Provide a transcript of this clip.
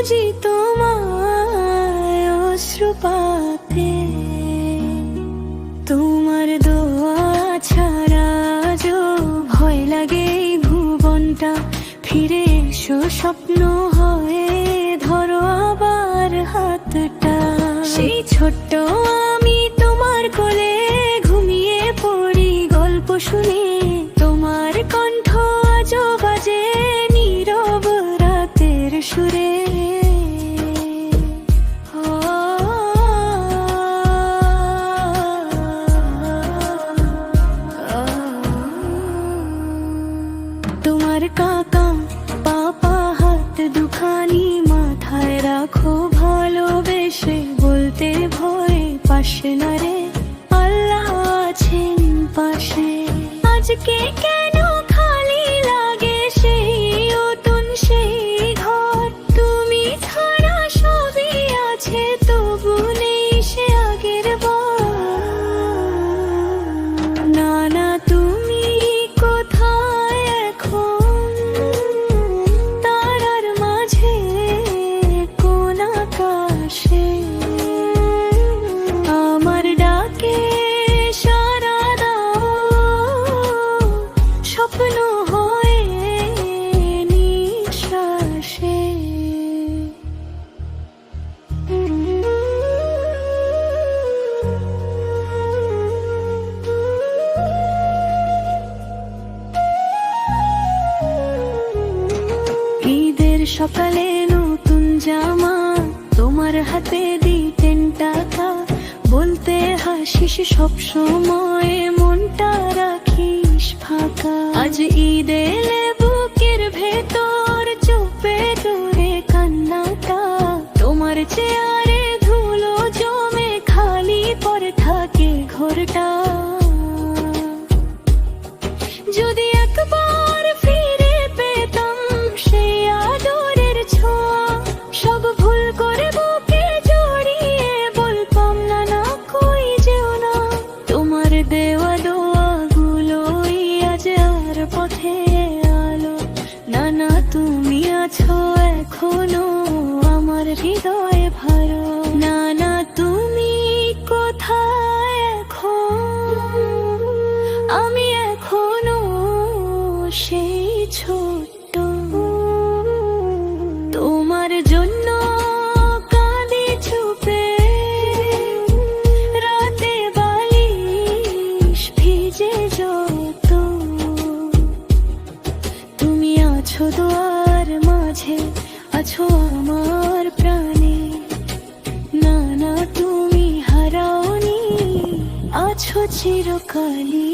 খুঁজি তোমায় অশ্রুপাতে, তোমার দোয়া ছাড়া যো ভয় লাগে এই ভুবনটা। ফিরে এসো স্বপ্ন হয়ে ধরো আবার হাতটা। সেই ছোট্ট আমি তোমার কোলে ঘুমিয়ে পড়ি গল্প শুনে, তোমার কণ্ঠ আজও বাজে নীরব রাতের সুরে। তোমার কাকা পাপা হাত দুখানি মাথায় রাখো ভালোবেসে, বলতে ভয় পাশে না রে, আল্লাহ আছেন পাশে। আজকে কেন খালি লাগে সেই অতন সেই ঘর, তুমি ছাড়া সবই আছে তবু নেই সে আগের না না তুমি কোথায় এখন, তারার মাঝে কোন আকাশে আমার ডাকে সাড়া দাও, স্বপ্ন হয়ে নিঃশ্বাসে। ঈদের সকালে নতুন জামা তোমার হাতে দিতেন টাকা, বলতে হাসিস সব সময় মনটা রাখিস ফাঁকা। আজ ঈদ এলে বুকের ভেতর চুপে দূরে কান্নাটা, তোমার চেয়ারে ধুলো জমে খালি পড়ে থাকে ঘরটা। যদি একবার ফিরে পেতাম সেই আদরের ছোঁয়া, সব ভুল করে বুকে জড়িয়ে বলতাম না না কই যেও না। তোমার দেওয়া দোয়াগুলোই আজ আর পথে আলো, না না তুমি আছো এখনো আমার হৃদয়ে ভালো। না না তুমি কোথায় এখন, আমি এখনো সেই ছোট্ট তোমার জন্য কাঁদি চুপে, রাতে বালিশ ভিজে যত। তুমি আছো দোয়ার মাঝে, আছো আমার প্রাণে, না না তুমি হারাওনি, আছো চিরকালই।